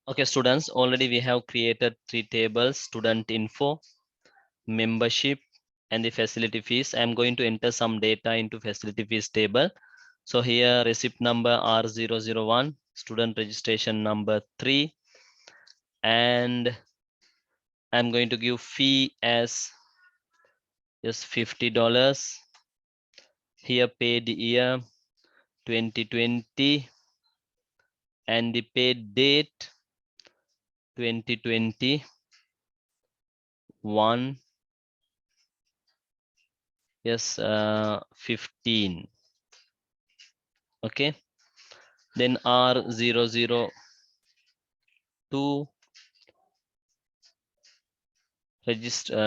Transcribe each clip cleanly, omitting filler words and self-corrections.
Okay, students, already we have created three tables: student info, membership, and the facility fees. I'm going to enter some data into facility fees table. So here receipt number R001, student registration number 3, and I'm going to give fee as just $50. Here paid year 2020 and the paid date 2021. Yes, 15. Okay, then R002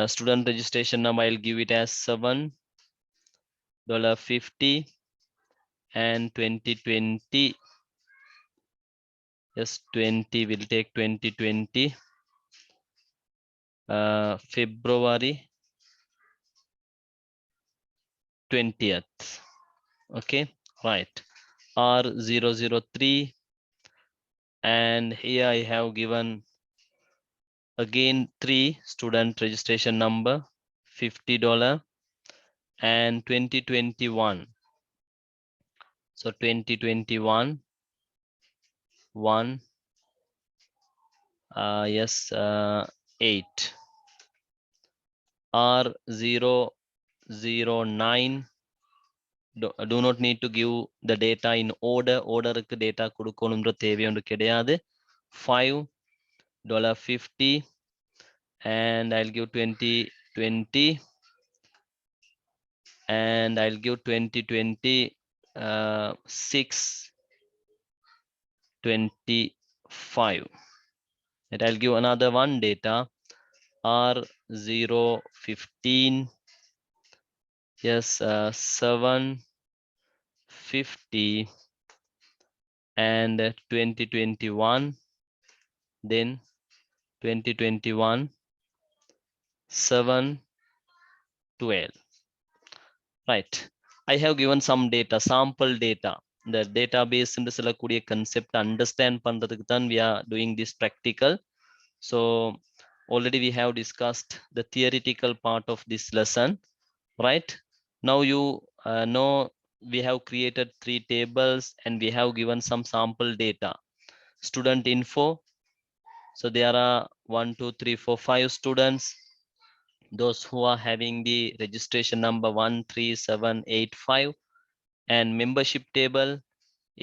student registration number, I'll give it as $7.50, and 2020, yes, 20 will take 2020 February 20th. Okay, right. R003, and here I have given again 3 student registration number, $50, and 2021. So 2021 1, yes, 8. R009, do not need to give the data in order. Order data கொடுக்கணும்ன்ற தேவை ஒன்று கிடையாது. $5.50, and I'll give 2020, and I'll give 2020 625, and I'll give another one data R015, yes, 750, and 2021, then 2021 712. Right, I have given some data, sample data. The database இந்த சொல்லக்கூடிய concept understand பண்றதுக்கு தான் we are doing this practical. So already we have discussed the theoretical part of this lesson, right? Now you know we have created 3 tables and we have given some sample data. Student info, so there are 1 2 3 4 5 students, those who are having the registration number 13785. And membership table,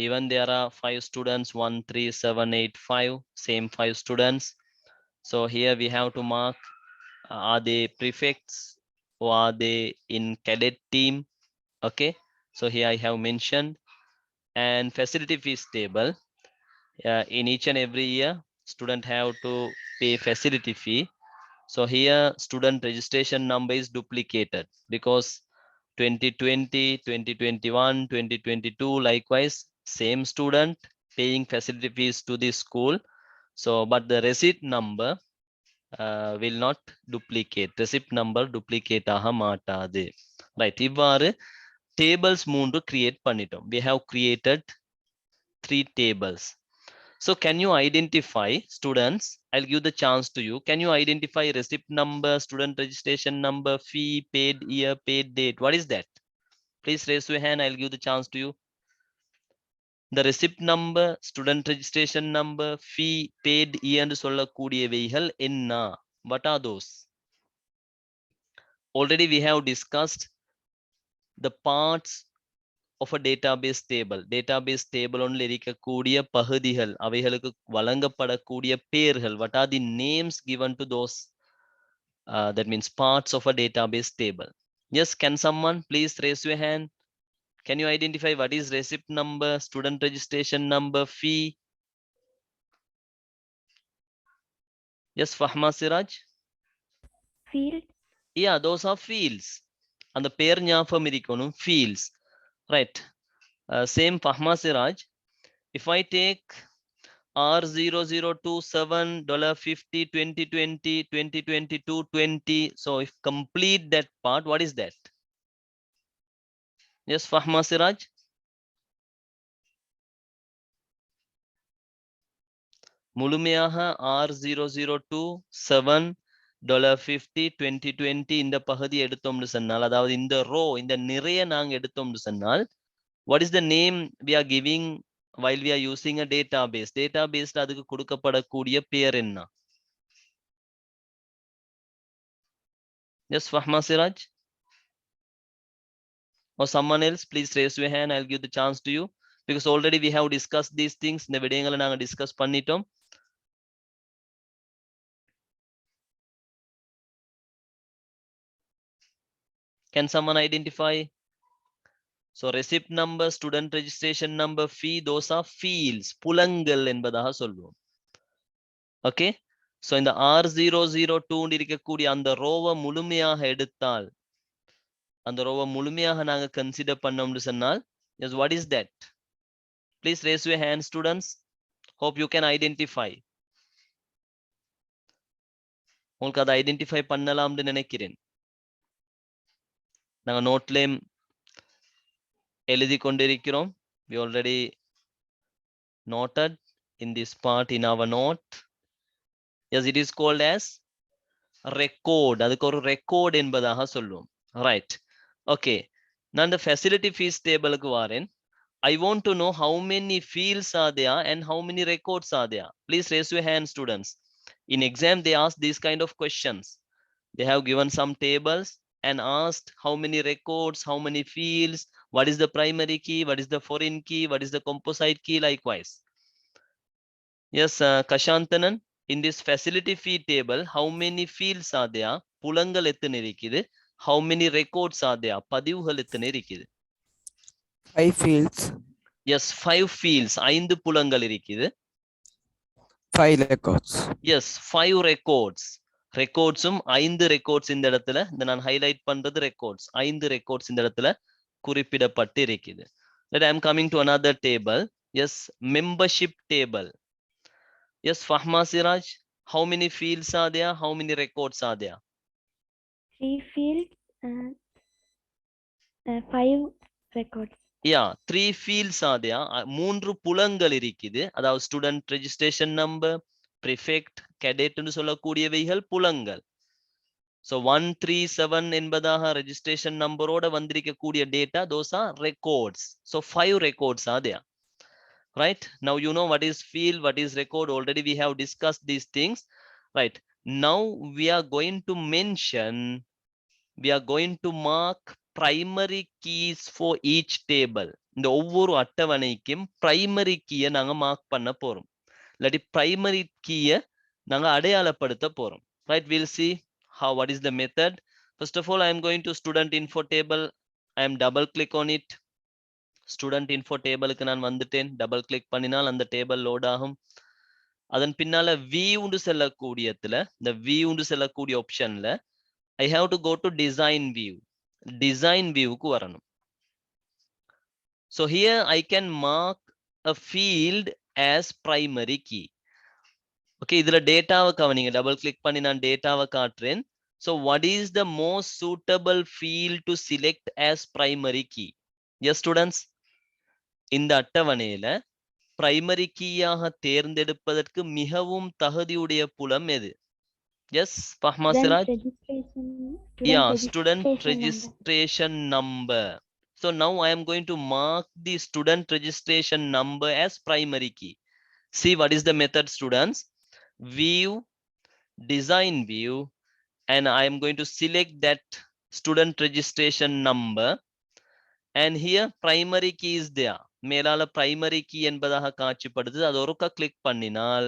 even there are 5 students, 13785, same 5 students. So here we have to mark, are they prefects or are they in cadet team? Okay, so here I have mentioned. And facility fees table, in each and every year student have to pay facility fee. So here student registration number is duplicated because 2020 2021 2022 likewise same student paying facility fees to the school. So but the receipt number will not duplicate. Receipt number duplicate ஆக மாட்டாது. Right, இவ்வாறு tables 3 create பண்ணிட்டோம். We have created 3 tables. So can you identify, students, I'll give the chance to you, can you identify receipt number, student registration number, fee, paid year, paid date? What is that? Please raise your hand, I'll give the chance to you. The receipt number, student registration number, fee, paid year என்று சொல்லக்கூடியவைகள் என்ன? What are those? Already we have discussed the parts of a database table. Database table only இருக்கக்கூடிய பகுதிகள், அவைகளுக்கு வழங்கப்படக்கூடிய பெயர்கள். What are the names given to those? That means parts of a database table. Yes, can someone please raise your hand? Can you identify what is receipt number, student registration number, fee? Yes, Fahma Siraj. Field. Yeah, those are fields. அந்த பேர் ஞாபகம் இருக்கணும், fields. Right. Same Fahma Siraj. If I take R0027 $50 2020 2022 20, so if complete that part, what is that? Yes, Fahma Siraj. முழுமையாக R002 7 $50 2020 இந்த பகுதி எடுத்தோம்னு சொன்னால், அதாவது இந்த ரோ இந்த நிறைய நாங்க எடுத்தோம்னு சொன்னால், what is the name we are giving while we are using a database? Databaseல அதுக்கு கொடுக்கப்படக்கூடிய பெயர் என்ன? Yes, Fahma Siraj? Or someone else, please raise your hand. I'll give the chance to you because already we have discussed these things. இந்த விடயங்களை நாங்க discuss பண்ணிட்டோம். Can someone identify? So receipt number, student registration number, fee, those are fields. புலங்கள் என்பதாக சொல்லுவோம். Okay. So இந்த R002 இருக்கக்கூடிய அந்த ரோவை முழுமையாக எடுத்தால், அந்த ரோவை முழுமையாக நாங்க கன்சிடர் பண்ணோம்னு சொன்னால், yes, what is that? Please raise your hand, students. Hope you can identify. உங்களுக்கு அதை ஐடென்டிஃபை பண்ணலாம்னு நினைக்கிறேன். நாங்க நோட்லேயும் எழுதி கொண்டிருக்கிறோம். We already noted in this part in our note. Yes, it is called as record. அதுக்கு ஒரு record என்பதாக சொல்லுவோம். Right. Okay. நான் இந்த facility fees tableக்கு வாரேன். I want to know how many fields are there and how many records are there. Please raise your hand, students. In exam, they ask these kind of questions. They have given some tables and asked how many records, how many fields, what is the primary key, what is the foreign key, what is the composite key, likewise. Yes, Kashantanan, in this facility fee table, how many fields are there? புலங்கள் எத்தனை இருக்குது? How many records are there? பதிவுகள் எத்தனை இருக்குது? 5 fields. Yes, 5 fields. 5 புலங்கள் இருக்குது. 5 records. Yes, 5 records. ரெக்கார்ட்ஸும் 5 records இந்த இடத்துல இந்த நான் ஹைலைட் பண்றது ரெக்கார்ட்ஸ் 5 ரெக்கார்ட்ஸ் இந்த இடத்துல குறிப்பிடப்பட்டு இருக்குது. That I am coming to another table. Yes, membership table. Yes, Fahma Siraj, how many fields are there? How many records are there? 3 fields and 5 records. Yeah, 3 fields are there. 3 புலங்கள் இருக்குது. அதாவது student registration number, prefect, cadet ன்னு சொல்லக்கூடியவைகள் புலங்கள். So 137 என்பதாக registration numberோட வந்திருக்கக்கூடிய data, those are records. So 5 records are there. Right? Now you know what is field, what is record. Already we have discussed these things. Right? Now we are going to mention, we are going to mark primary keys for each table. இந்த ஒவ்வொரு அட்டவணைக்கும் primary key-ய நாங்க mark பண்ண போறோம். இல்லாட்டி primary key-ய நாங்க அடையாளப்படுத்த போறோம். Right? We'll see how, what is the method. First of all, I am going to student info table. I am double click on it. Student info tableக்கு நான் வந்துட்டேன். டபுள் கிளிக் பண்ணினால் அந்த டேபிள் லோட் ஆகும். அதன் பின்னால வியூன்னு செல்லக்கூடியதுல இந்த வியூன்னு செல்லக்கூடிய ஆப்ஷன்ல I have to go to design view. Design viewக்கு வரணும். So here I can mark a field as primary key. Okay, இதுல டேட்டாவை கவனிங்க. டபுள் கிளிக் பண்ணி நான் டேட்டாவை காட்டுறேன். So what is the most suitable field to select as primary key? Yes, students. இந்த அட்டவணையில primary கீயாக தேர்ந்தெடுப்பதற்கு மிகவும் தகுதியுடைய புலம் எது? Yes, Fahma Siraj. Yeah, student registration number. So now I am going to mark the student registration number as primary key. See what is the method, students? View, design view, and I am going to select that student registration number. And here primary key is there. மேலால primary key என்பதாக காட்சிப்படுது. அது ஒருக்கா click பண்ணினால்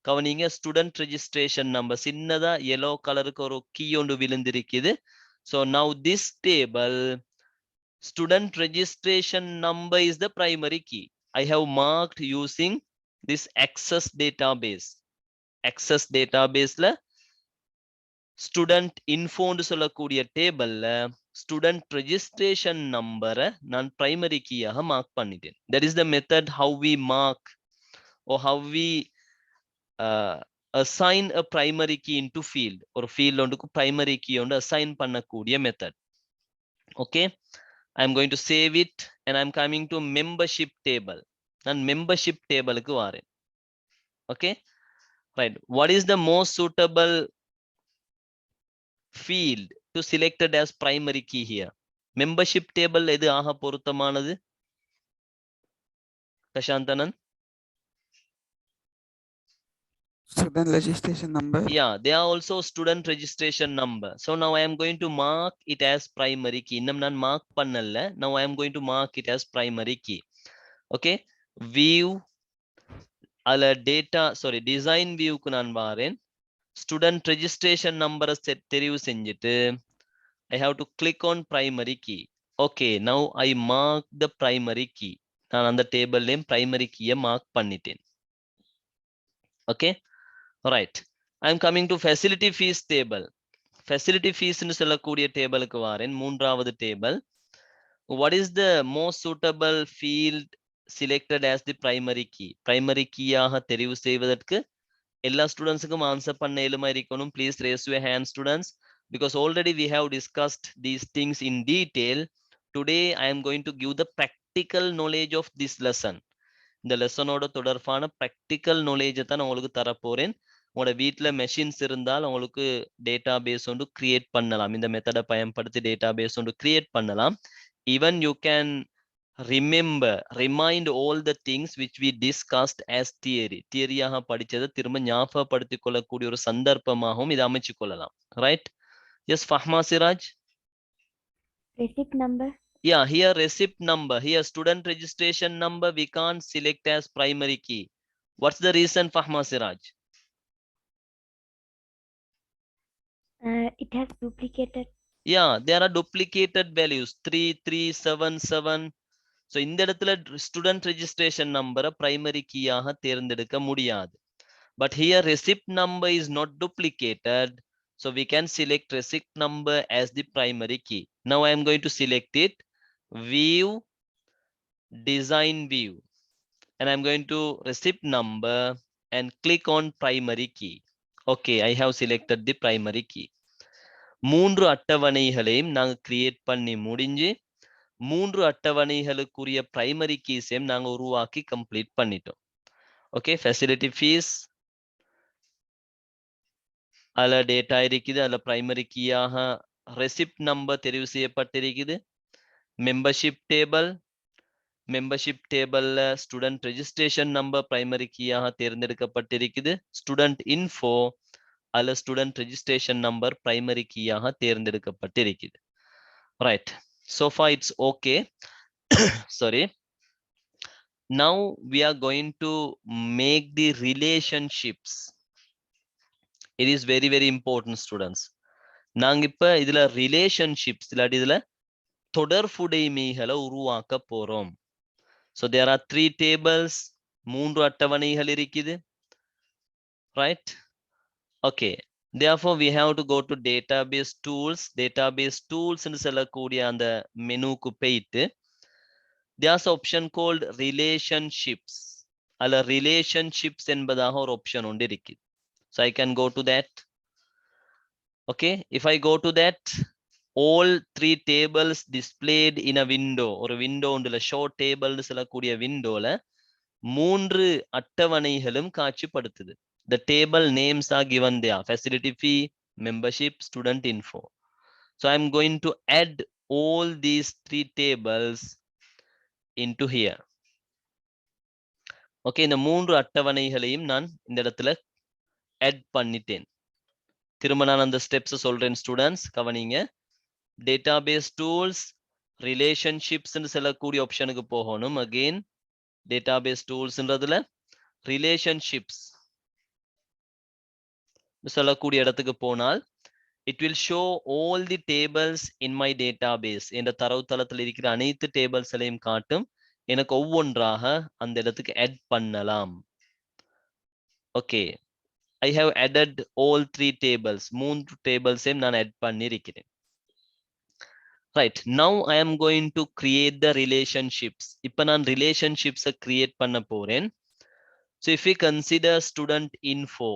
கவனிங்க student registration number சின்னதா yellow கலருக்கு ஒரு key ஒன்று விழுந்திருக்குது. So now this table student registration number is the primary key. I have marked using this access database. Access databaseல student info ன்னு சொல்லக்கூடிய டேபிள்ல student registration number நான் primary key-யாக mark பண்ணிட்டேன். That is the method how we mark or how we assign a primary key into field. ஒரு field ஒன்றுக்கு primary key ஒன்று assign பண்ணக்கூடிய method. Okay, I am going to save it and I am coming to membership table. நான் membership tableக்கு வாரேன். Okay, Right. What is the most suitable field to selected as primary key here? Membership table எது ஆக பொருத்தமானது? Kashantanan? Student registration number. Yeah, they are also student registration number. So now I am going to mark it as primary key. இன்னும் நான் mark பண்ணல. Now I am going to mark it as primary key. Okay. View அல்ல data, sorry, design view க்கு நான் வாரேன். Student registration number தெரிவு செஞ்சிட்டு I have to click on primary key. Okay, now I mark the primary key. நான் அந்த table name primary key mark பண்ணிட்டேன். Okay, right. I am coming to facility fees table. Facility fees னு சொல்லக்கூடிய டேபிளுக்கு வாரேன். மூன்றாவது table. What is the most suitable field selected as the primary key? Primary key ஆக தெரிவு செய்வதற்கு எல்லா ஸ்டூடெண்ட்ஸுக்கும் ஆன்சர் பண்ண எலுமா இருக்கணும். Please raise your hand, students, because already we have discussed these things in detail. Today I am going to give the practical knowledge of this lesson. இந்த லெசனோட தொடர்பான practical knowledge தான் உங்களுக்கு தரப்போறேன். உங்களோட வீட்ல மெஷின்ஸ் இருந்தால் உங்களுக்கு டேட்டா பேஸ் ஒன்று create பண்ணலாம். இந்த மெத்தடை பயன்படுத்தி டேட்டா பேஸ் ஒன்று கிரியேட் பண்ணலாம். Even you can remind all the things which we discussed as theory. தியரியாக படிச்சதை திரும்ப ஞாபகப்படுத்திக் கொள்ளக்கூடிய ஒரு சந்தர்ப்பமாகவும் இதை அமைச்சு கொள்ளலாம். Right? Yes, Fahma Siraj? Receipt number. Yeah, here receipt number. Here student registration number we can't select as primary key. What's the reason, Fahma Siraj? It has duplicated. Yeah, there are duplicated values 3377. So இந்த இடத்துல student registration number primary key ஆக தேர்ந்தெடுக்க முடியாது. But here receipt number is not duplicated. So we can select receipt number as the primary key. Now I am going to select it. View, design view. And I'm going to receipt number and click on primary key. Okay, I have selected the primary key. மூன்று அட்டவணைகளையும் நாங்க create பண்ணி முடிஞ்சு மூன்று அட்டவணைகளுக்குரிய primary கீஸையும் நாங்க உருவாக்கி complete பண்ணிட்டோம். Okay, facility fees அதுல data இருக்குது. அதுல பிரைமரி கீயாக ரெசிப்ட் நம்பர் தெரிவு செய்யப்பட்டிருக்குது. மெம்பர்ஷிப் டேபிள்ல ஸ்டூடெண்ட் ரெஜிஸ்ட்ரேஷன் நம்பர் பிரைமரி கீயாக தேர்ந்தெடுக்கப்பட்டிருக்குது. ஸ்டூடெண்ட் இன்ஃபோ அதுல ஸ்டூடெண்ட் ரெஜிஸ்ட்ரேஷன் நம்பர் பிரைமரி கீயாக தேர்ந்தெடுக்கப்பட்டிருக்குது. Right, so far it's okay. Sorry. Now we are going to make the relationships. It is very very important, students. நாங்க இப்ப இதுல relationships இல்லாட்டி இதுல தொடர்புடைமைகளை உருவாக்க போறோம். So there are 3 tables, மூன்று அட்டவணைகள் இருக்குது. Right? Okay. Therefore we have to go to database tools ன்னு சொல்லக்கூடிய அந்த மெனுக்கு போயிட்டு there's an option called relationships. அல்ல relationships என்பதாக ஒரு option ஒன்று இருக்கு. So I can go to that. Okay, if I go to that, all 3 tables displayed in a window. ஒரு window உண்டுல show table சொல்லக்கூடிய windowல மூன்று அட்டவணைகளும் காட்சிப்படுத்துது. The table names are given there. Facility fee, membership, student info. So I'm going to add all these 3 tables into here. Okay, இந்த மூன்று அட்டவணைகளையும் நான் இந்த இடத்துல add பண்ணிட்டேன். திரும்ப நான் அந்த ஸ்டெப்ஸ் சொல்றேன் ஸ்டூடெண்ட்ஸ், கவனிங்க. டேட்டாபேஸ் டூல்ஸ், ரிலேஷன்ஷிப்ஸ் சொல்லக்கூடிய ஆப்ஷனுக்கு போகணும். அகெயின் டேட்டாபேஸ் டூல்ஸ்ன்றதுல ரிலேஷன்ஷிப்ஸ் சொல்லக்கூடிய இடத்துக்கு போனால் it will show all the tables in my database. என்ற தரவுத்தளத்தில் இருக்கிற அனைத்து டேபிள்ஸ்களையும் காட்டும். எனக்கு ஒவ்வொன்றாக அந்த இடத்துக்கு add பண்ணலாம். Okay, I have added all 3 tables. மூன்று டேபிள்ஸையும் நான் add பண்ணியிருக்கிறேன். Right, now I am going to create the relationships. இப்ப நான் relationships create பண்ண போறேன். So if we consider student info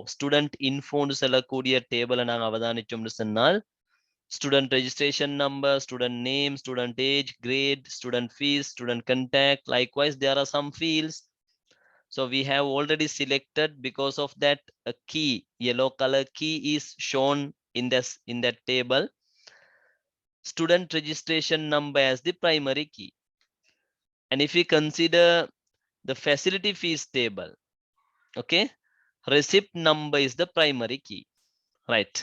ன்னு சொல்லக்கூடிய டேபிளை நாங்கள் அவதானிச்சோம்னு சொன்னால் student registration number, student name, student age, grade, student fees, student contact. Likewise, there are some fields. So we have already selected. Because of that, a key, yellow color key, is shown in that table. Student registration number as the primary key. And if we consider the facility fees table, okay, receipt number is the primary key, right?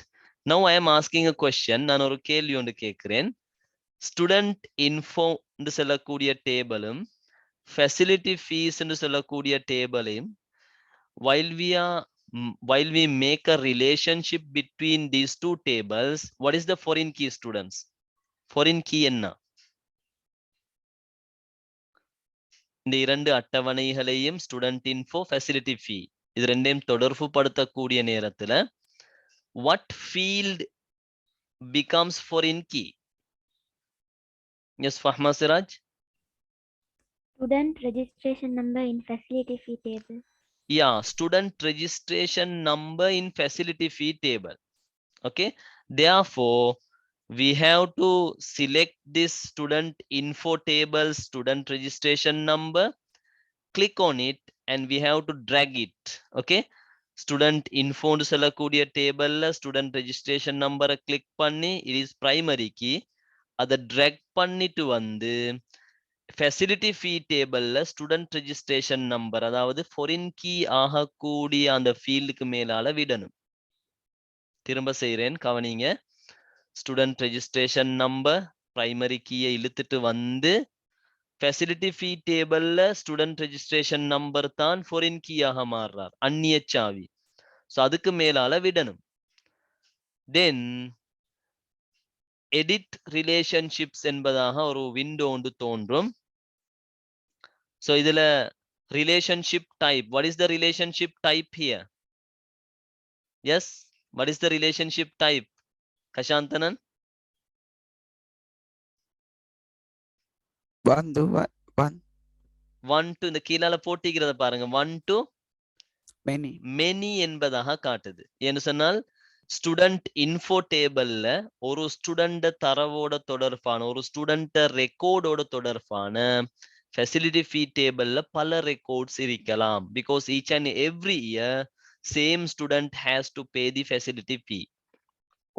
Now I am asking a question. நான் ஒரு கேள்வி ஒன்று கேட்கிறேன். Student info என்று சொல்லக்கூடிய டேபிளும் facility fees என்று சொல்லக்கூடிய டேபிளையும் while we make a relationship between these two tables, what is the foreign key, students? Foreign key என்ன? இந்த இரண்டு அட்டவணைகளையும் ஸ்டூடெண்ட் இன்ஃபோ, ஃபெசிலிட்டி ஃபீ, இது ரெண்டையும் தொடர்பு படுத்தக்கூடிய நேரத்துல what field becomes foreign key? Yes, Fahma Siraj. Student registration number in facility fee table. Yeah, student registration number in facility fee table. Okay, therefore we have to select this student info table student registration number, click on it, and we have to drag it. Okay, student info னு சொல்லக்கூடிய டேபிள்ல student registration number click பண்ணி, it is primary key, அதை drag பண்ணிட்டு வந்து facility fee tableல student registration number, அதாவது foreign key ஆகக்கூடிய அந்த ஃபீல்டுக்கு மேலால விடணும். திரும்ப செய்றேன், கவனிங்க. student registration number primary key-யை இழுத்துட்டு வந்து facility fee tableல student registration number தான் foreign key ஆக மாறுறார், அந்நிய சாவி. so அதுக்கு மேலால விடணும். then edit relationships என்பதாக ஒரு window ஒன்று தோன்றும். so இதுல relationship type, what is the relationship type here? Yes, what is the relationship type, Kashantanan? 1 to 1. 1 to, இந்த கீழால போட்டிக்கிறத பாருங்க, 1 to Many. many என்பதாக காட்டுது. ஏன்னு சொன்னால் ஸ்டூடெண்ட் இன்ஃபோ டேபிள்ல ஒரு ஸ்டூடெண்ட் தரவோட தொடர்பான, ஒரு ஸ்டூடெண்ட் ரெக்கார்டோட தொடர்பான ஃபெசிலிட்டி ஃபீ டேபிள்ல பல ரெக்கார்ட்ஸ் இருக்கலாம். Because each and every year same student has to pay the facility fee.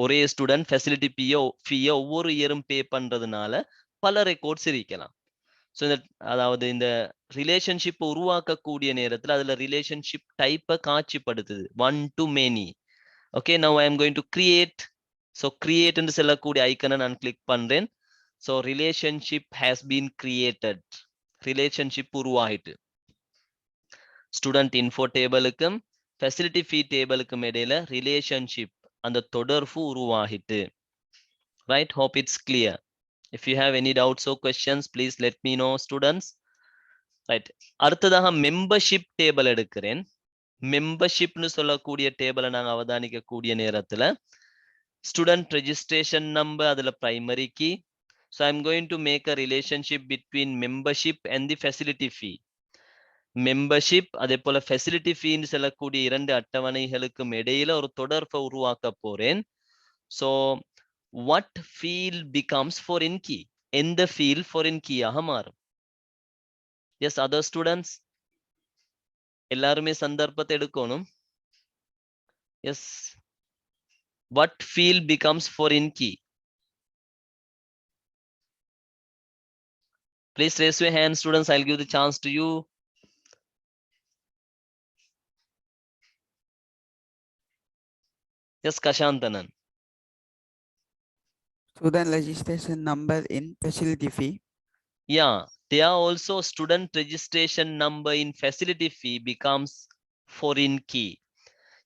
ஒரே ஸ்டூடெண்ட் ஃபெசிலிட்டி ஃபீயை ஒவ்வொரு இயரும் பே பண்றதுனால பல ரெக்கார்ட்ஸ் இருக்கலாம். ஸோ இந்த அதாவது இந்த ரிலேஷன்ஷிப் உருவாக்கக்கூடிய நேரத்தில் அதுல relationship டைப்பை காட்சிப்படுத்துது, 1 to many. okay, now I am going to create. so create என்று சொல்லக்கூடிய ஐக்கனை நான் கிளிக் பண்றேன். so relationship has been created, relationship உருவாயிட்டு. ஸ்டூடெண்ட் இன்ஃபோ டேபிளுக்கும் ஃபெசிலிட்டி ஃபீ டேபிளுக்கும் இடையில ரிலேஷன்ஷிப், அந்த தொடர்பு உருவாகிட்டு. right, hope it's clear. if you have any doubts or questions, please let me know, students. right, அடுத்ததாக மெம்பர்ஷிப் டேபிள் எடுக்கிறேன். மெம்பர்ஷிப்னு சொல்லக்கூடிய டேபிளை நாங்க அவதானிக்க கூடிய நேரத்துல ஸ்டூடெண்ட் ரெஜிஸ்ட்ரேஷன் நம்பர், அதுல primary key. so I'm going to make a relationship between membership and the facility fee. Membership அதே போல ஃபெசிலிட்டி ஃபீன்னு சொல்லக்கூடிய இரண்டு அட்டவணைகளுக்கும் இடையில ஒரு தொடர்பை உருவாக்க போறேன். so what field becomes foreign key? எந்த field foreign key ஆக மாறும்? yes, other students, எல்லாருமே சந்தர்ப்பத்தை எடுக்கணும். yes, what field becomes foreign key? please raise your hand, students. I'll give the chance to you. yes, Kashantanan. Student registration number in facility fee. yeah, there are also student registration number in facility fee becomes foreign key.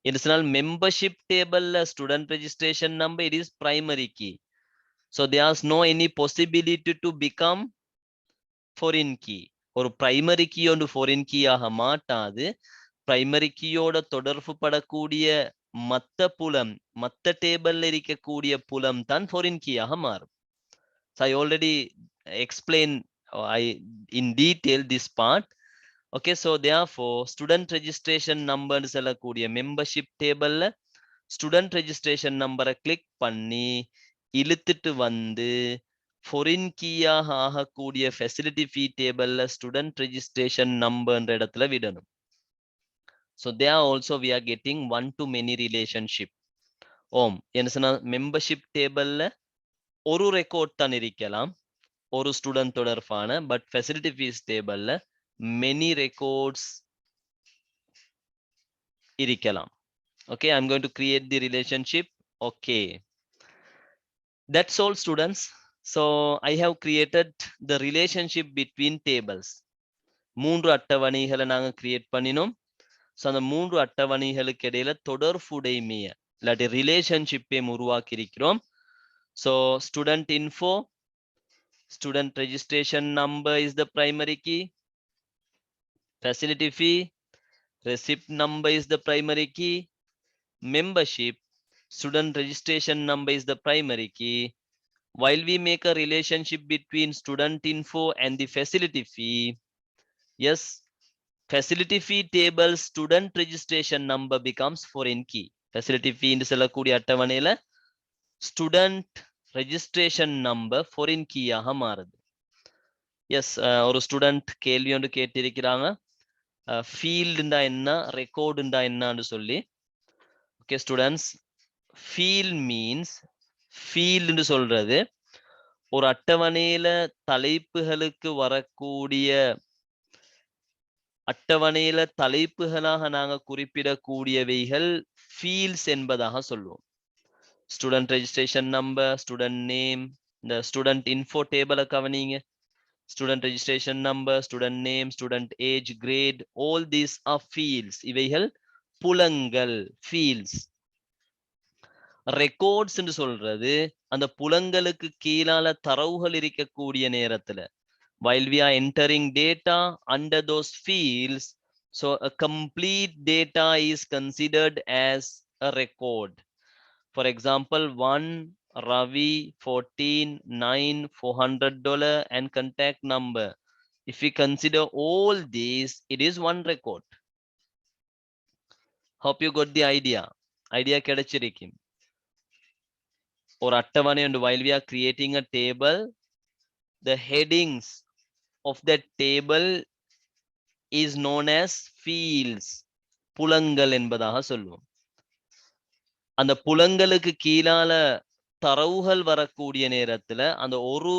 Additional membership table student registration number, it is primary key. so there's no any possibility to become foreign key. ஒரு primary key ஒன்று foreign key ஆக மாட்டாது. primary key ஓட தொடர்பு படக்கூடிய மத்த புலம், மத்த டேபிள்ல இருக்கக்கூடிய புலம் தான் foreign key ஆக மாறும். so I already explained in detail this part. okay, so therefore student registration number னு சொல்லக்கூடிய membership tableல student registration number click பண்ணி இழுத்துட்டு வந்து foreign key ஆகக்கூடிய facility fee tableல student registration number என்ற இடத்துல விடணும். So there also we are getting one to many relationship. என்ன சொன்னா membership tableல ஒரு record தான் இருக்கலாம் ஒரு student தொடர்பான, but facility fees tableல many records இருக்கலாம். Okay, I'm going to create the relationship. Okay, that's all students. So I have created the relationship between tables. மூன்று அட்டவணைகளை நாங்க கிரியேட் பண்ணினோம். ஸோ அந்த மூன்று அட்டவணைகளுக்கு இடையில தொடர்புடைமைய இல்லாட்டி ரிலேஷன்ஷிப்பையும் உருவாக்கி இருக்கிறோம். So student info, student registration number is the primary key, facility fee, receipt number is the primary key, membership, student registration number is the primary key. While we make a relationship between student info and the facility fee, yes, facility fee table student registration number becomes foreign key. Facility fee என்று சொல்லக்கூடிய அட்டவணையில student registration number foreign key ஆக மாறுது. S, ஒரு student கேள்வி ஒன்று கேட்டிருக்கிறாங்க, ஃபீல்டுண்டா என்ன, ரெக்கார்டுண்டா என்னன்னு சொல்லி. ஓகே ஸ்டூடெண்ட்ஸ், ஃபீல்ட் மீன்ஸ், ஃபீல்டுன்னு சொல்றது ஒரு அட்டவணையில தலைப்புகளுக்கு வரக்கூடிய அட்டவணையில தலைப்புகளாக நாங்க குறிப்பிடக்கூடியவைகள் ஃபீல்ட்ஸ் என்பதாக சொல்லுவோம். Student registration number, student name, இந்த ஸ்டூடெண்ட் இன்ஃபோ டேபிளை கவனிங்க. Student registration number, student name, student age, grade, all these are fields. இவைகள் புலங்கள், fields. Records என்று சொல்றது அந்த புலங்களுக்கு கீழால தரவுகள் இருக்கக்கூடிய நேரத்துல, while we are entering data under those fields, so a complete data is considered as a record. For example, 1 Ravi 14 9 $400 and contact number. If we consider all these, it is one record. Hope you got the idea. Idea kedachirikim. Or attavane, and while we are creating a table, the headings of that table is known as fields. Pulangal என்பதாக சொல்லுவோம். அந்த புலங்களுக்கு கீழால தரவுகள் வரக்கூடிய நேரத்துல அந்த ஒரு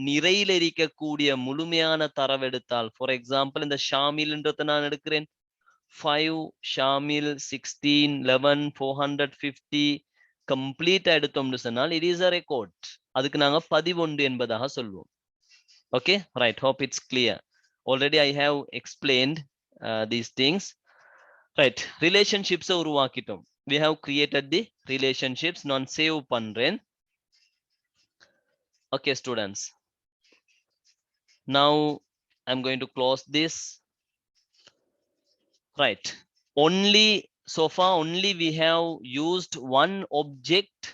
நிறையில இருக்கக்கூடிய முழுமையான தரவெடுத்தால், ஃபார் எக்ஸாம்பிள் இந்த ஷாமில்ன்றத நான் எடுக்கிறேன், 5 ஷாமில் 16 11 450 கம்ப்ளீட்டா எடுத்தோம்னு சொன்னால் இட் இஸ் அ ரெக்கார்ட். அதுக்கு நாங்க 11 என்பதாக சொல்லுவோம். Okay right, hope it's clear. Already I have explained these things. Right, ரிலேஷன்ஷிப்ஸை உருவாக்கிட்டோம். We have created the relationships. நான் சேவ் பண்றேன். Okay students, now I'm going to close this. Right, only so far only we have used one object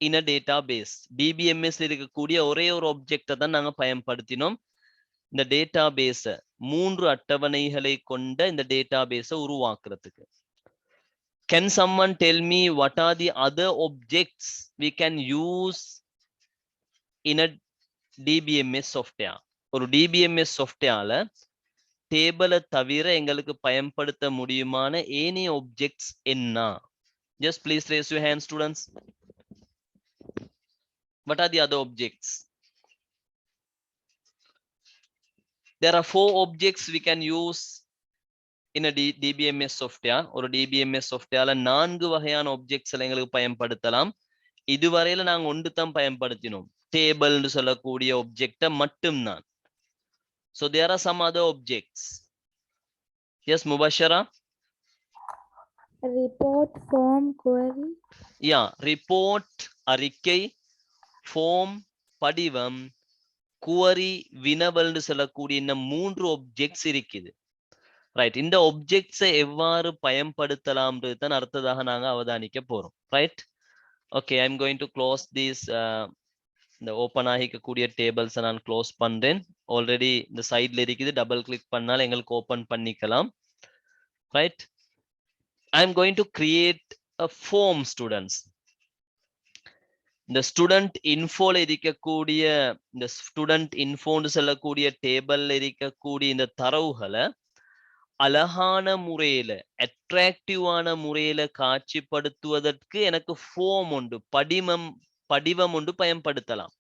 in a database. DBMS இருக்கக்கூடிய ஒரே ஒரு ஆப்ஜெக்ட்டை தான் நாங்க பயன்படுத்தினோம். இந்த டேட்டாபேஸை, மூன்று அட்டவணைகளை கொண்ட இந்த டேட்டாபேஸை உருவாக்குறதுக்கு. Can someone tell me what are the other objects we can use in a DBMS software? ஒரு DBMS softwareல டேபிளை தவிர எங்களுக்கு பயன்படுத்த முடியுமான ஏனைய objects என்ன? Just please raise your hand students. What are the other objects? There are 4 objects we can use in a DBMS software. ஒரு DBMS softwareல 4 வகையான objects எங்களுக்கு பயன்படுத்தலாம். இதுவரையில நாங்க ஒன்று தான் பயன்படுத்தினோம், டேபிள்னு சொல்லக்கூடிய object மட்டும்தான். So there are some other objects. Yes, Mubashara? Report, form, query. Yeah, report, அறிக்கை, form, படிவம், query, வினவல்னு சொல்லக்கூடிய இந்த 3 objects இருக்குது. ரைட், இந்த objects-ஐ எவ்வாறு பயன்படுத்தலாம்ன்றது தான் அடுத்ததாக நாங்க அவதானிக்க போறோம். Right, okay, I am going to close this. இந்த ஓப்பன் ஆகிக்கக்கூடிய டேபிள்ஸை நான் க்ளோஸ் பண்றேன். ஆல்ரெடி இந்த சைட்ல இருக்குது, டபுள் கிளிக் பண்ணால் எங்களுக்கு ஓப்பன் பண்ணிக்கலாம். Right, I am going to create a form students. இந்த ஸ்டூடெண்ட் இன்ஃபோல இருக்கக்கூடிய, இந்த ஸ்டூடெண்ட் இன்ஃபோன்னு சொல்லக்கூடிய டேபிள்ல இருக்கக்கூடிய இந்த தரவுகளை அழகான முறையில அட்ராக்டிவான முறையில காட்சிப்படுத்துவதற்கு எனக்கு form உண்டு, படிவம் உண்டு பயன்படுத்தலாம்.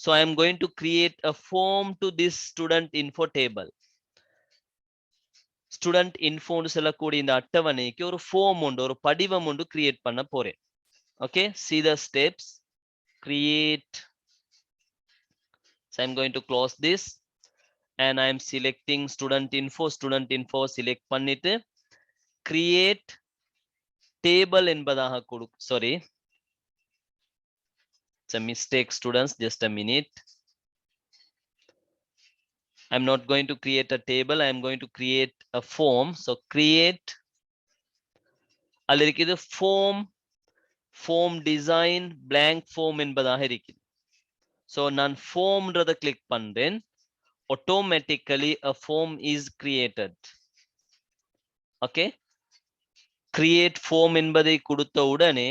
So I am going to create a form to this student info table. Student info னு சொல்லக்கூடிய இந்த அட்டவணைக்கு ஒரு form உண்டு, ஒரு படிவம் உண்டு கிரியேட் பண்ண போறேன். Okay, see the steps. Create. So I'm going to close this and I am selecting student info select பண்ணிட்டு create table என்பதாக sorry, it's a mistake students, just a minute. I'm not going to create a table, I am going to create a form. So create, அல்ல இருக்குது form design blank form என்பதாக இருக்குது. So நான் formன்றதை click பண்றேன், automatically a form is created. Okay, create form என்பதை கொடுத்த உடனே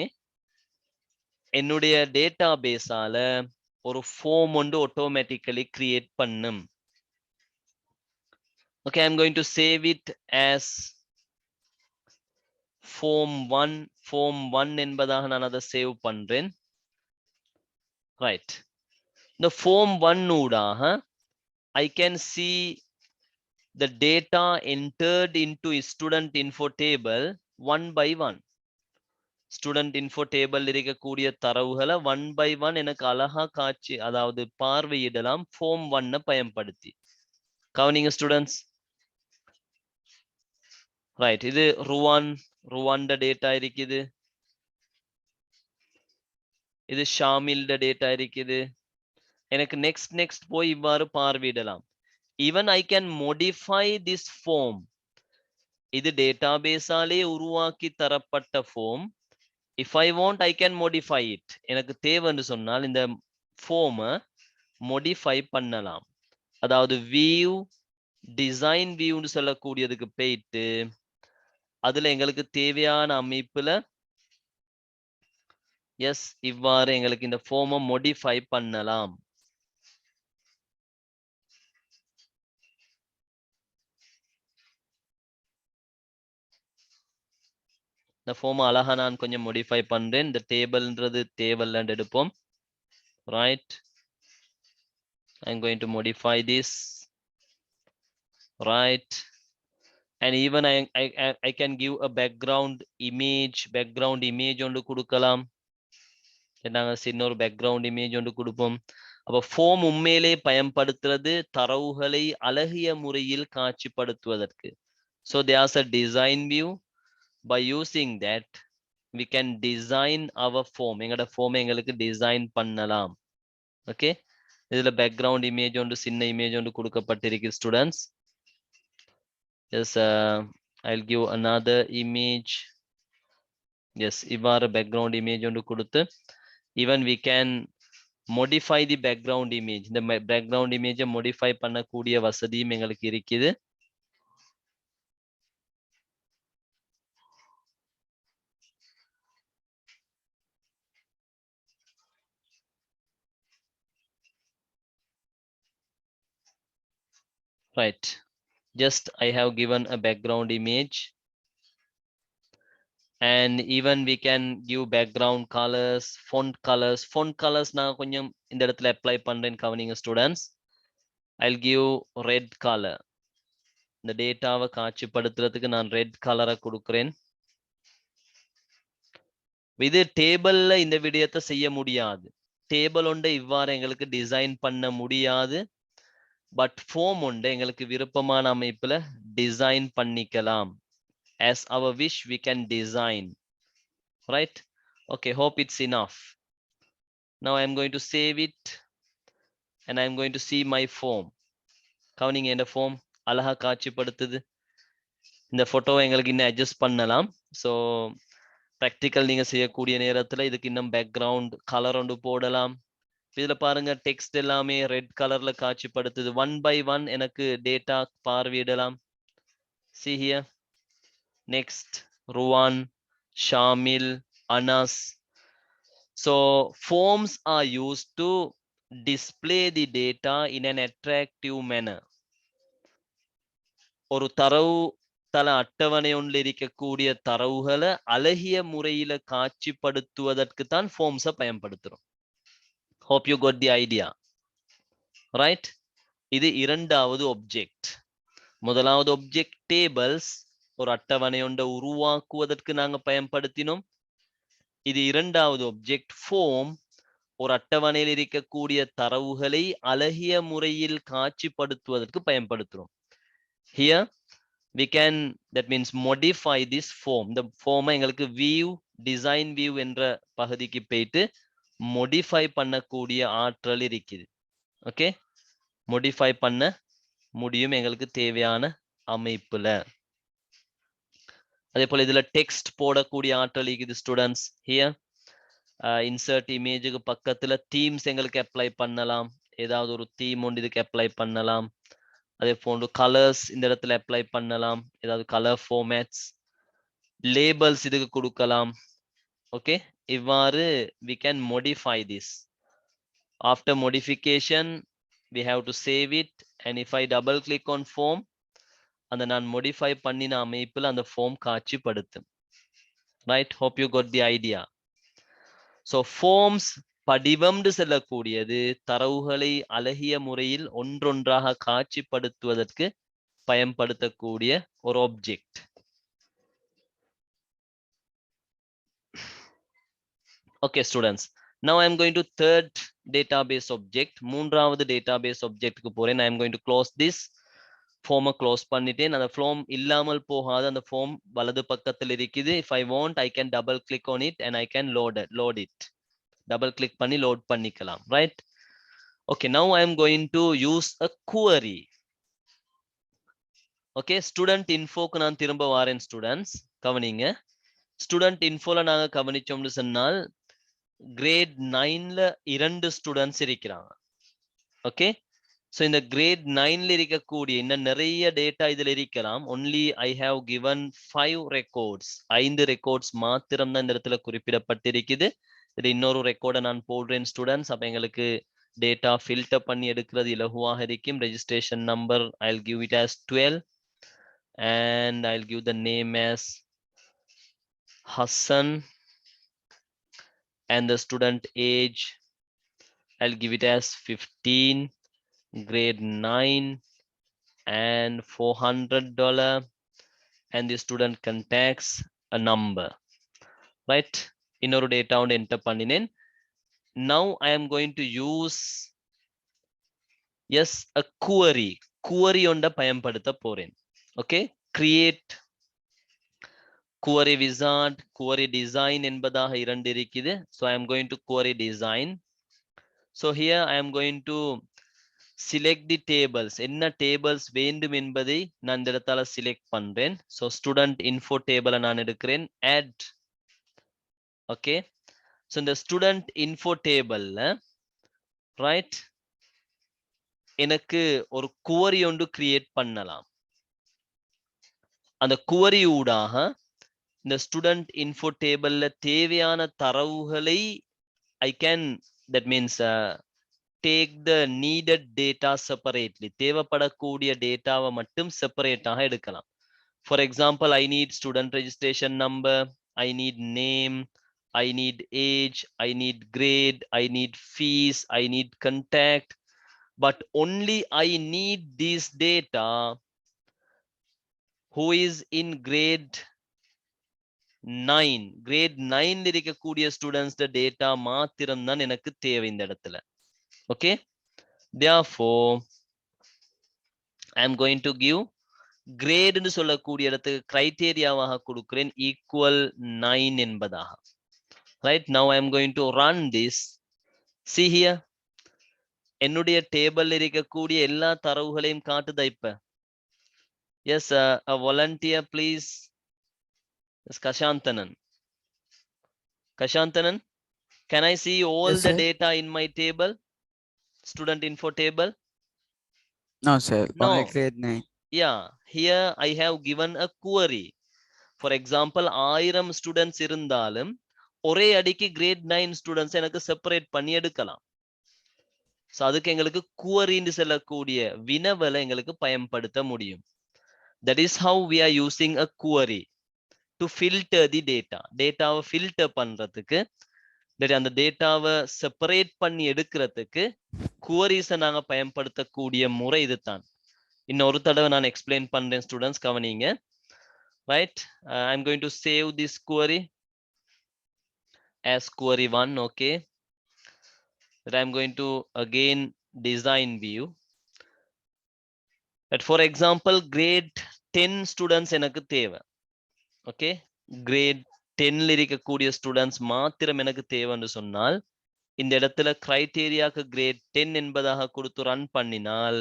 என்னுடைய டேட்டாபேஸால ஒரு form ஒன்று automatically create பண்ணும். Okay, I'm going to save it as form 1 என்பதாக நான் அதை சேவ் பண்றேன். Right, the form 1 ஊடாக I can see the data entered into a student info table one by one. Student info table இருக்கக்கூடிய தரவுகளை one by one எனக்கு அழகா காட்சி, அதாவது பார்வையிடலாம் form 1 பயன்படுத்தி. கவனிங்க ஸ்டூடெண்ட்ஸ். ரைட், இது ருவாண்ட டேட்டா இருக்குது, இது ஷாமில்ட டேட்டா இருக்குது. எனக்கு நெக்ஸ்ட் போய் இவ்வாறு பார்வையிடலாம். Even I can modify this form. இது டேட்டாபேஸாலே உருவாக்கி தரப்பட்ட form. If I want, I can modify it. எனக்கு தேவைன்னு சொன்னால் இந்த form-ஐ modify பண்ணலாம். அதாவது view, design viewன்னு சொல்லக்கூடியதுக்கு போயிட்டு அதுல எங்களுக்கு தேவையான அமைப்புல எஸ் இவ்வாறு எங்களுக்கு இந்த form-ஐ modify பண்ணலாம். இந்த form அழகா நான் கொஞ்சம் modify பண்றேன். இந்த டேபிள்ன்றது தேவையில்லைன்னு எடுப்போம். Right, I'm going to modify this. Right, and even I can give a background image ஒன்று கொடுக்கலாம். நாங்க சின்ன ஒரு background image ஒன்று கொடுப்போம். அப்ப form உண்மையிலே பயன்படுத்துறது தரவுகளை அழகிய முறையில் காட்சிப்படுத்துவதற்கு. So there's a design view. By using that we can design our form. எங்கட form எங்களுக்கு design பண்ணலாம். Okay, இதுல background image ஒன்று சின்ன image ஒன்று கொடுக்கப்பட்டிருக்கு students. Yes, I'll give another image. Yes, இவ்வாறு background image ஒன்று கொடுத்து even we can modify the background image. இந்த background image modify பண்ணக்கூடிய வசதியும் எங்களுக்கு இருக்குது. Right, just I have given a background image and even we can give background colors, font colors நான் கொஞ்சம் இந்த இடத்துல apply பண்றேன். கவனிங்க students, I'll give red color. இந்த டேட்டாவை காட்சிப்படுத்துறதுக்கு நான் ரெட் கலரை கொடுக்கிறேன். இது டேபிள்ல இந்த விடயத்தை செய்ய முடியாது. டேபிள் ஒன்றை இவ்வாறு எங்களுக்கு டிசைன் பண்ண முடியாது. பட் ஃபார்ம் ஒன்றை எங்களுக்கு விருப்பமான அமைப்புல டிசைன் பண்ணிக்கலாம். As our wish we can design. Right, okay, hope it's enough. Now I am going to save it and I am going to see my form. கவனிங்க, இந்த form அழகா காட்சிப்படுத்துது. இந்த போட்டோவை எங்களுக்கு இன்னும் அட்ஜஸ்ட் பண்ணலாம். ஸோ ப்ராக்டிக்கல் நீங்க செய்யக்கூடிய நேரத்துல இதுக்கு இன்னும் பேக்ரவுண்ட் கலர் ஒன்று போடலாம். இதுல பாருங்க டெக்ஸ்ட் எல்லாமே ரெட் கலர்ல காட்சிப்படுத்துது. ஒன் பை ஒன் எனக்கு டேட்டா பார்வையிடலாம். See here, next Ruwan, Shamil, Anas. So forms are used to display the data in an attractive manner. ஒரு தரவு தள அட்டவணை ஒன்றில் இருக்கக்கூடிய தரவுகளை அழகிய முறையில காட்சிப்படுத்துவதற்கு தான் ஃபார்ம்ஸை பயன்படுத்துறோம். Hope you got the idea. Right? இது இரண்டாவது object. முதலாவது object tables ஒரு அட்டவணை ஒன்றை உருவாக்குவதற்கு நாங்க பயன்படுத்தினோம். இது இரண்டாவது object form ஒரு அட்டவணையில் இருக்கக்கூடிய தரவுகளை அழகிய முறையில் காட்சிப்படுத்துவதற்கு பயன்படுத்துறோம். Here we can, that means modify this form. இந்த form எங்களுக்கு view design view என்ற பகுதிக்கு போயிட்டு modify பண்ணக்கூடிய ஆற்றல் இருக்குது. ஓகே, modify பண்ண முடியும் எங்களுக்கு தேவையான அமைப்புல. அதே போல இதுல டெக்ஸ்ட் போடக்கூடிய ஆற்றல் இருக்குது ஸ்டூடெண்ட்ஸ். ஹியர் இன்சர்ட் இமேஜுக்கு பக்கத்துல தீம்ஸ் எங்களுக்கு அப்ளை பண்ணலாம். ஏதாவது ஒரு தீம் ஒன்று இதுக்கு அப்ளை பண்ணலாம். அதே போன்று கலர்ஸ் இந்த இடத்துல அப்ளை பண்ணலாம். ஏதாவது கலர் ஃபார்மேட்ஸ், லேபிள்ஸ் இதுக்கு கொடுக்கலாம். ஓகே, இவ்வாறு we can modify this. After modification we have to save it, and if I double click on form, அந்த நான் modify பண்ணின அமைப்பில் அந்த form காட்சிப்படுத்தும். Right? Hope you got the idea. So forms படிவம்னு சொல்லக்கூடியது தரவுகளை அழகிய முறையில் ஒன்றொன்றாக காட்சிப்படுத்துவதற்கு பயன்படுத்தக்கூடிய ஒரு object. Okay students, now I am going to third database object. மூன்றாவது database objectக்கு போறேன். I am going to close this form close பண்ணிட்டேன். அந்த form இல்லாமல் போகாத அந்த form வலது பக்கத்தில் இருக்குது. If I want I can double click on it and I can load it. Double click பண்ணி load பண்ணிக்கலாம். Right? Okay, now I am going to use a query. Okay, student infoக்கு நான் திரும்ப வாரேன் students. கவனிங்க. student infoல நாங்க கவனிச்சோம்னு சொன்னால் grade 9ல 2 students இருக்கிறாங்க. Okay, so இந்த grade 9ல இருக்கக்கூடிய இன்னும் நிறைய டேட்டா இதுல இருக்கலாம். only I have given 5 records. 5 records மாத்திரம் தான் இந்த இடத்துல குறிப்பிடப்பட்டிருக்குது. இது இன்னொரு ரெக்கார்டை நான் போடுறேன் ஸ்டூடெண்ட்ஸ். அப்ப எங்களுக்கு டேட்டா ஃபில்டர் பண்ணி எடுக்கிறது இலகுவாக இருக்கும். Registration number I'll give it as 12 and I'll give the name as Hassan, and the student age I'll give it as 15, grade 9 and $400, and the student contacts a number. Right? இன்னொரு data ஒன்று enter பண்ணினேன். Now I am going to use a query ஒன்றை பயன்படுத்த போறேன். Okay, create query wizard, query design என்பதாக இரண்டு இருக்குது. So I am going to query design. So here I am going to select the tables. என்ன tables வேண்டும் என்பதை நான் இந்த இடத்தால select பண்றேன். So student info table நான் எடுக்கிறேன். Add. Okay, so இந்த student info table right, எனக்கு ஒரு query ஒன்று create பண்ணலாம். அந்த query ஊடாக இந்த student info tableல தேவையான தரவுகளை I can, that means take the needed data separately. தேவைப்படக்கூடிய டேட்டாவை மட்டும் செப்பரேட்டாக எடுக்கலாம். For example, I need student registration number, I need name, I need age, I need grade, I need fees, I need contact, but only I need this data who is in grade 9. grade 9 இருக்கக்கூடிய students data மாத்திரம் தான் எனக்கு தேவை இந்த இடத்துல. Okay, therefore I am going to give grade ன்னு சொல்லக்கூடிய இடத்துக்கு கிரைட்டீரியாவாக கொடுக்கிறேன் equal 9 என்பதாக. Right, now I am going to run this. See here, என்னுடைய டேபிள் இருக்கக்கூடிய எல்லா தரவுகளையும் காட்டுதா இப்ப? Yes, a volunteer please. Yes, Kashantanan, can I see all Yes, the sir. data in my table, student info table? No, sir. No. Only grade 9. Yeah, here I have given a query. For example, 1000 students இருந்தாலும் ஒரே அடிக்கு grade 9 students எனக்கு separate பண்ணி எடுக்கலாம். So அதுக்கு எங்களுக்கு query ன்னு சொல்லக்கூடிய வினவலை எங்களுக்கு பயன்படுத்த முடியும். That is how we are using a query to filter the data. டேட்டாவை ஃபில்டர் பண்றதுக்கு அந்த டேட்டாவை செப்பரேட் பண்ணி எடுக்கிறதுக்கு குவரிஸை நாங்க பயன்படுத்தக்கூடிய முறை இதுதான். இன்னொரு தடவை நான் எக்ஸ்பிளைன் பண்றேன் ஸ்டூடெண்ட்ஸ், கவனிங்க. Right, I'm going to save this query as query 1. okay, that I'm going to again design view. But for example, grade 10 students எனக்கு தேவை. okay, grade 10ல இருக்கக்கூடிய ஸ்டூடெண்ட்ஸ் மாத்திரம் எனக்கு தேவைன்னு சொன்னால் இந்த இடத்துல கிரைட்டீரியாக்கு கிரேட் 10 என்பதாக கொடுத்து ரன் பண்ணினால்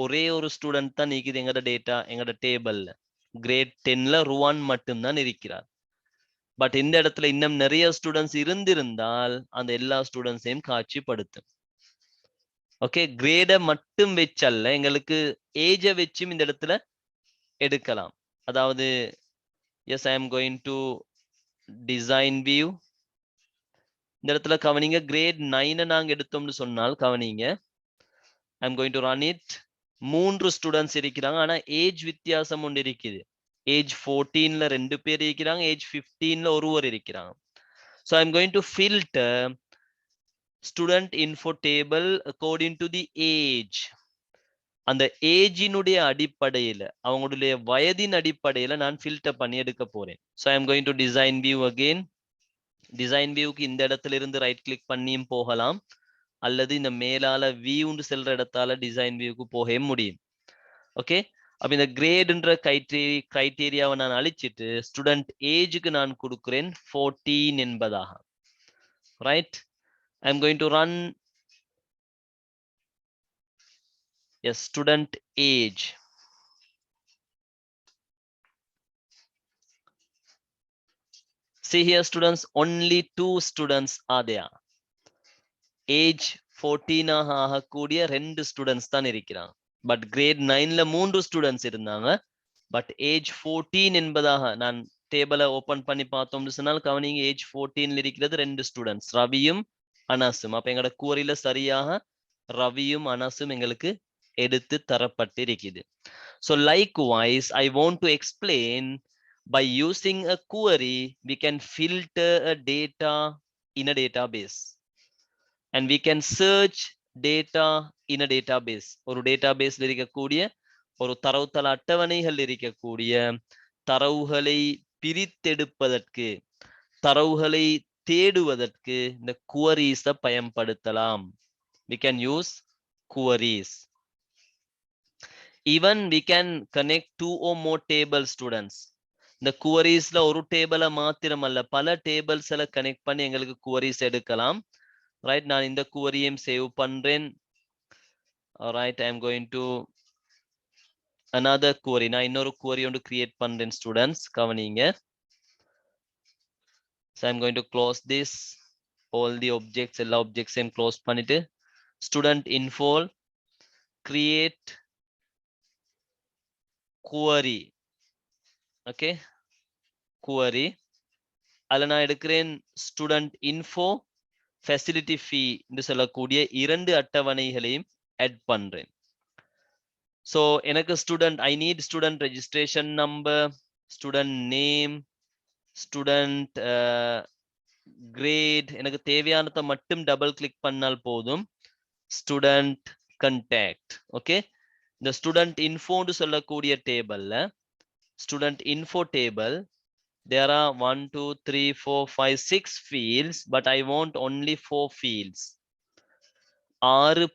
ஒரே ஒரு ஸ்டூடெண்ட் தான் நீக்குது எங்கட டேட்டா, எங்கட டேபிள்ல கிரேட் 10ல ருவான் மட்டும்தான் இருக்கிறார். பட் இந்த இடத்துல இன்னும் நிறைய ஸ்டூடெண்ட்ஸ் இருந்திருந்தால் அந்த எல்லா ஸ்டூடெண்ட்ஸையும் காட்சிப்படுத்தும். ஓகே, கிரேடை மட்டும் வச்சல்ல, எங்களுக்கு ஏஜை வச்சும் இந்த இடத்துல எடுக்கலாம். அதாவது yes, I am going to design view. இந்த இடத்துல கவனிங்க, கிரேட் 9 நாங்க எடுத்தோம்னு சொன்னால் கவனிங்க, I am going to run it. 3 students இருக்கிறாங்க, ஆனா ஏஜ் வித்தியாசம் ஒன்று இருக்குது. ஏஜ் 14ல 2 பேர் இருக்கிறாங்க, ஏஜ் 15ல ஒருவர் இருக்கிறாங்க. So I M going to filter student info table according to the age. அந்த ஏஜினுடைய அடிப்படையில, அவங்களுடைய வயதின் அடிப்படையில நான் ஃபில்டர் பண்ணி எடுக்க போறேன். So I M going to design view again. Design வியூக்கு இந்த இடத்துல இருந்து ரைட் கிளிக் பண்ணியும் போகலாம், அல்லது இந்த மேலால வியூன்னு செல்ற இடத்தால டிசைன் வியூக்கு போக முடியும். ஓகே, அப்ப இந்த கிரேட்ன்ற கிரைட்டீரியாவை நான் அழிச்சிட்டு ஸ்டூடெண்ட் ஏஜுக்கு நான் கொடுக்கிறேன் 14 என்பதாக. Right, I am going to run yes student age. See here students, only 2 students are there. Age 14 ஆகக்கூடிய 2 ஸ்டூடெண்ட்ஸ் தான் இருக்கிறாங்க. பட் கிரேட் 9ல 3 ஸ்டூடெண்ட்ஸ் இருந்தாங்க. பட் ஏஜ் 14 என்பதாக நான் டேபிளை ஓபன் பண்ணி பார்த்தோம்னு சொன்னால் கவனிங்க, ஏஜ் 14ல இருக்கிறது 2 ஸ்டூடெண்ட்ஸ், ரவியும் அனஸும். அப்ப எங்களோட கூறில சரியாக ரவியும் அனஸும் எங்களுக்கு எடுத்து தரப்பட்டு இருக்குது. So likewise, I want to explain, by using a query, we can filter a data in a database. And we can search data in a database. ஒரு டேட்டாபேஸ்ல இருக்கக்கூடிய ஒரு தரவுத்தள அட்டவணைகள் இருக்கக்கூடிய தரவுகளை பிரித்தெடுப்பதற்கு, தரவுகளை தேடுவதற்கு இந்த queries பயன்படுத்தலாம். We can use queries. Even we can connect 2 or more table students. இந்த queriesல ஒரு டேபிளை மாத்திரம் அல்ல, பல டேபிள்ஸ்ல கனெக்ட் பண்ணி எங்களுக்கு queries எடுக்கலாம். ரைட், நான் இந்த queryயும் சேவ் பண்றேன். Right, I am going to another query. நான் இன்னொரு query ஒன்று கிரியேட் பண்றேன் ஸ்டூடெண்ட்ஸ், கவனிங்க. So I'm going to close this, all the objects, எல்லா objectsையும் க்ளோஸ் பண்ணிட்டு student info create query. Okay, query. அதில் நான் எடுக்கிறேன் ஸ்டூடெண்ட் இன்ஃபோ ஃபெசிலிட்டி ஃபீ என்று சொல்லக்கூடிய 2 அட்டவணைகளையும் ஆட் பண்றேன். ஸோ எனக்கு student, I need student registration number, student name, student grade. எனக்கு தேவையானதை மட்டும் டபுள் கிளிக் பண்ணால் போதும். Student contact. ஓகே, இந்த ஸ்டூடெண்ட் இன்ஃபோன்னு சொல்லக்கூடிய டேபிள்ல, student info table, there are 1 2 3 4 5 6 fields, but I want only 4 fields. 6